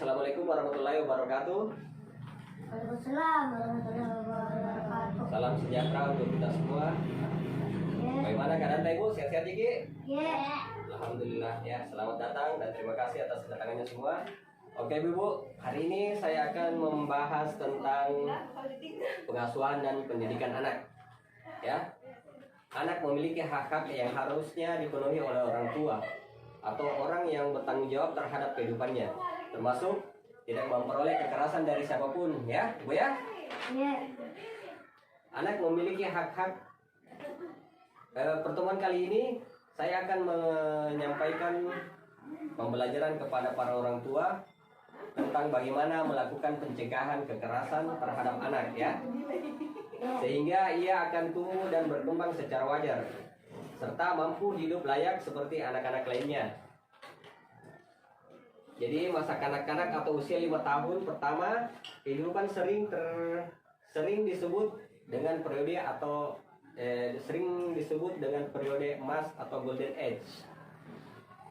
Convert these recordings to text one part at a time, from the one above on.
Assalamualaikum warahmatullahi wabarakatuh. Waalaikumsalam warahmatullahi wabarakatuh. Salam sejahtera untuk kita semua. Bagaimana keadaan Ibu? Sehat-sehat Ki? Ya. Alhamdulillah ya. Selamat datang dan terima kasih atas kedatangannya semua. Oke Ibu, hari ini saya akan membahas tentang pengasuhan dan pendidikan anak. Ya. Anak memiliki hak-hak yang harusnya dipenuhi oleh orang tua atau orang yang bertanggung jawab terhadap kehidupannya, termasuk tidak memperoleh kekerasan dari siapapun, ya, Bu ya. Ya. Anak memiliki hak-hak. Pertemuan kali ini saya akan menyampaikan pembelajaran kepada para orang tua tentang bagaimana melakukan pencegahan kekerasan terhadap anak, ya, sehingga ia akan tumbuh dan berkembang secara wajar serta mampu hidup layak seperti anak-anak lainnya. Jadi masa kanak-kanak atau usia 5 tahun pertama kehidupan sering disebut dengan periode atau sering disebut dengan periode emas atau golden age.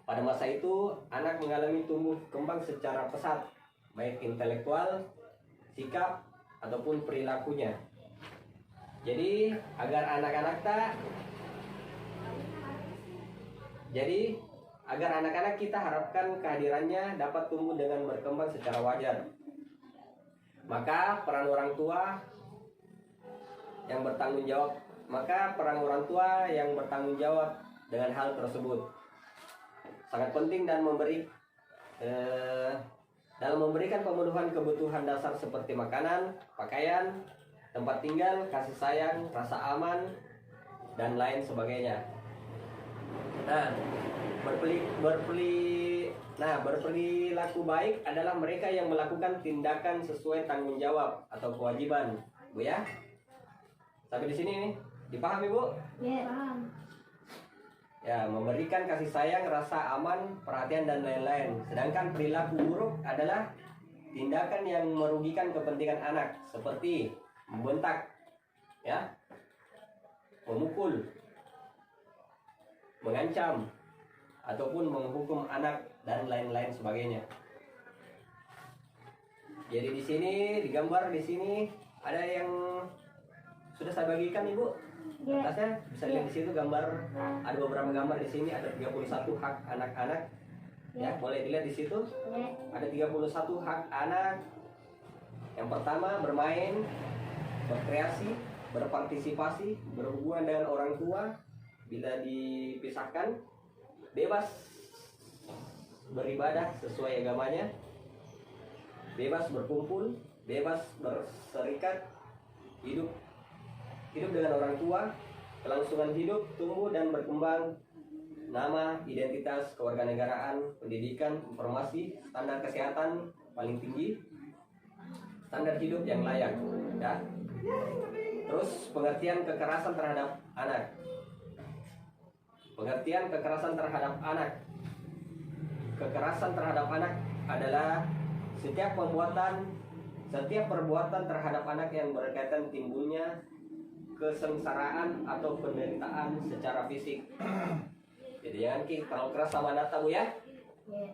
Pada masa itu anak mengalami tumbuh kembang secara pesat, baik intelektual, sikap ataupun perilakunya. Jadi agar anak-anak kita harapkan kehadirannya dapat tumbuh dengan berkembang secara wajar. Maka peran orang tua yang bertanggung jawab dengan hal tersebut sangat penting dan dalam memberikan pemenuhan kebutuhan dasar seperti makanan, pakaian, tempat tinggal, kasih sayang, rasa aman, dan lain sebagainya. Berperilaku baik adalah mereka yang melakukan tindakan sesuai tanggung jawab atau kewajiban, Bu ya. Sampai di sini nih, dipahami Bu? Ya, paham. Ya, memberikan kasih sayang, rasa aman, perhatian dan lain-lain. Sedangkan perilaku buruk adalah tindakan yang merugikan kepentingan anak, seperti membentak, ya, memukul, mengancam, ataupun menghukum anak dan lain-lain sebagainya. Jadi di sini digambar di sini ada yang sudah saya bagikan Ibu. Ya. Atasnya bisa lihat di situ gambar, ada beberapa gambar di sini, ada 31 hak anak-anak. Ya, boleh dilihat di situ. Ya. Ada 31 hak anak. Yang pertama, bermain, berkreasi, berpartisipasi, berhubungan dengan orang tua bila dipisahkan, bebas beribadah sesuai agamanya, bebas berkumpul, bebas berserikat, hidup dengan orang tua, kelangsungan hidup, tumbuh dan berkembang, nama, identitas, kewarganegaraan, pendidikan, informasi, standar kesehatan paling tinggi, standar hidup yang layak, ya. Terus pengertian kekerasan terhadap anak. Pengertian kekerasan terhadap anak. Kekerasan terhadap anak adalah setiap perbuatan terhadap anak yang berkaitan timbulnya kesengsaraan atau penderitaan secara fisik. Jadi jangan terlalu keras sama anak, Bu ya. Ya.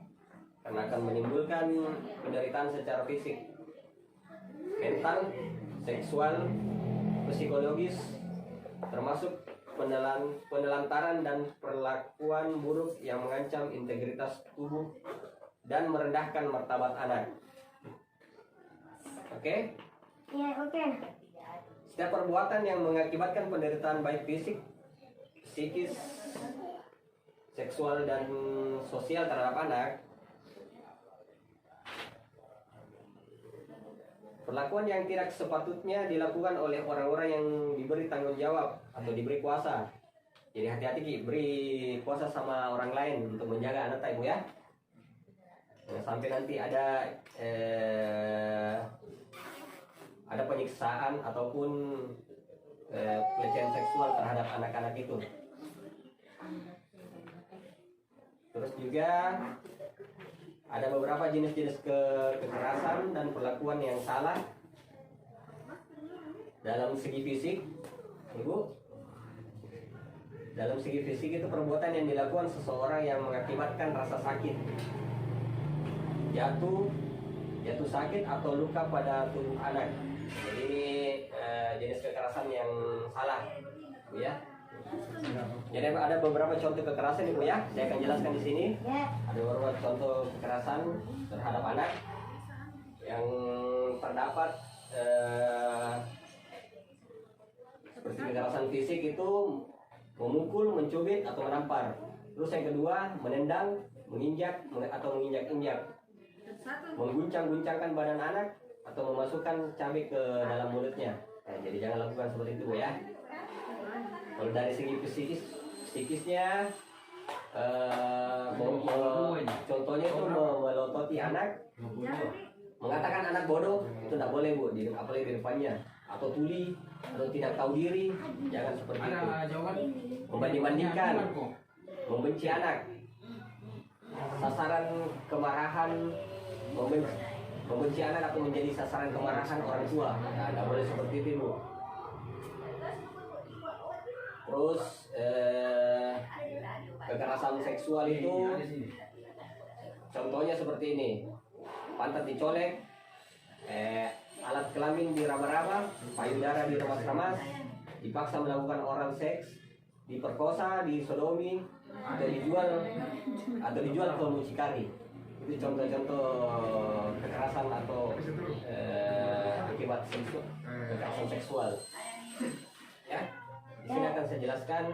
Karena akan menimbulkan penderitaan secara fisik, mental, seksual, psikologis, termasuk penelantaran dan perlakuan buruk yang mengancam integritas tubuh dan merendahkan martabat anak. Oke? Ya, oke. Setiap perbuatan yang mengakibatkan penderitaan baik fisik, psikis, seksual dan sosial terhadap anak, perlakuan yang tidak sepatutnya dilakukan oleh orang-orang yang diberi tanggung jawab atau diberi kuasa. Jadi hati-hati Ki, beri kuasa sama orang lain untuk menjaga anak Ibu ya. Jangan sampai nanti ada penyiksaan ataupun pelecehan seksual terhadap anak-anak itu. Terus juga ada beberapa jenis-jenis kekerasan dan perlakuan yang salah dalam segi fisik, Ibu. Dalam segi fisik itu perbuatan yang dilakukan seseorang yang mengakibatkan rasa sakit, jatuh, jatuh sakit atau luka pada tubuh anak. Jadi ini jenis kekerasan yang salah, Bu ya. Jadi ada beberapa contoh kekerasan nih Bu ya. Saya akan jelaskan di sini. Ya. Ada beberapa contoh kekerasan terhadap anak yang terdapat seperti kekerasan fisik itu memukul, mencubit atau menampar. Terus yang kedua menendang, menginjak atau menginjak-injak, mengguncang-guncangkan badan anak atau memasukkan cabai ke dalam mulutnya. Nah, jadi jangan lakukan seperti itu ya. Kalau dari segi psikisnya, contohnya itu melototi anak, mengatakan anak bodoh itu tidak boleh Bu, apalagi di depannya, atau tuli atau tidak tahu diri, jangan seperti itu. Membanding-bandingkan, membenci anak, sasaran kemarahan, membenci anak atau menjadi sasaran kemarahan orang tua. Nah, tidak boleh seperti itu Bu. Terus kekerasan seksual itu contohnya seperti ini: pantat dicolek, alat kelamin diraba-raba, payudara diremas-remas, dipaksa melakukan oral seks, diperkosa, disodomi, atau dijual ke mucikari. Itu contoh-contoh kekerasan atau akibat kekerasan seksual. Ya, di sini akan saya jelaskan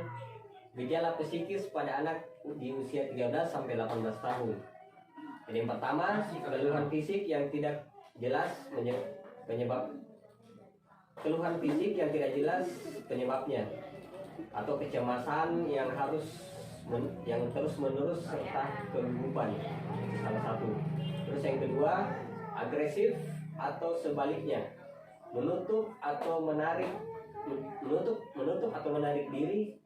gejala psikis pada anak di usia 13 sampai 18 tahun. Jadi yang pertama, keluhan fisik yang tidak jelas keluhan fisik yang tidak jelas penyebabnya, atau kecemasan yang terus menerus serta kegugupan, salah satu. Terus yang kedua, agresif atau sebaliknya, menutup atau menarik diri,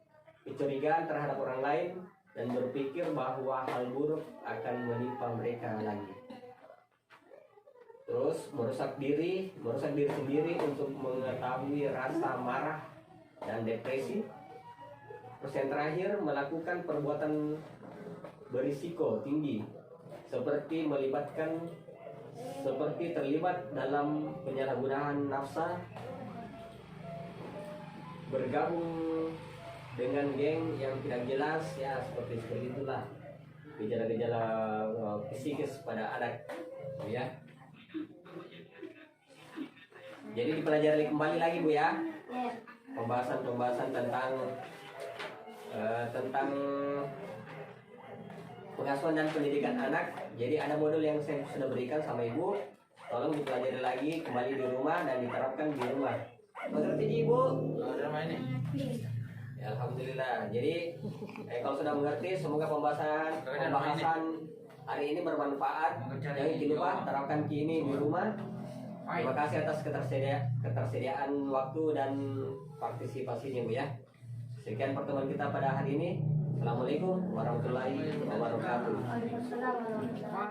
kecurigaan terhadap orang lain, dan berpikir bahwa hal buruk akan menimpa mereka lagi. Terus merusak diri sendiri untuk mengetahui rasa marah dan depresi. Terus yang terakhir, melakukan perbuatan berisiko tinggi seperti terlibat dalam penyalahgunaan nafsa, bergabung dengan geng yang tidak jelas, ya seperti itulah gejala-gejala psikis pada anak, ya. Jadi dipelajari kembali lagi Bu ya, Ya. pembahasan tentang pengasuhan dan pendidikan anak. Jadi ada modul yang saya sudah berikan sama Ibu, tolong dipelajari lagi kembali di rumah dan diterapkan di rumah. Mengerti Ibu? Ya, alhamdulillah. Jadi kalau sudah mengerti, semoga pembahasan hari ini bermanfaat. Jangan lupa terapkan kini di rumah. Terima kasih atas ketersediaan waktu dan partisipasinya Bu ya. Sekian pertemuan kita pada hari ini. Assalamualaikum warahmatullahi wabarakatuh. Waalaikumsalam warahmatullahi wabarakatuh.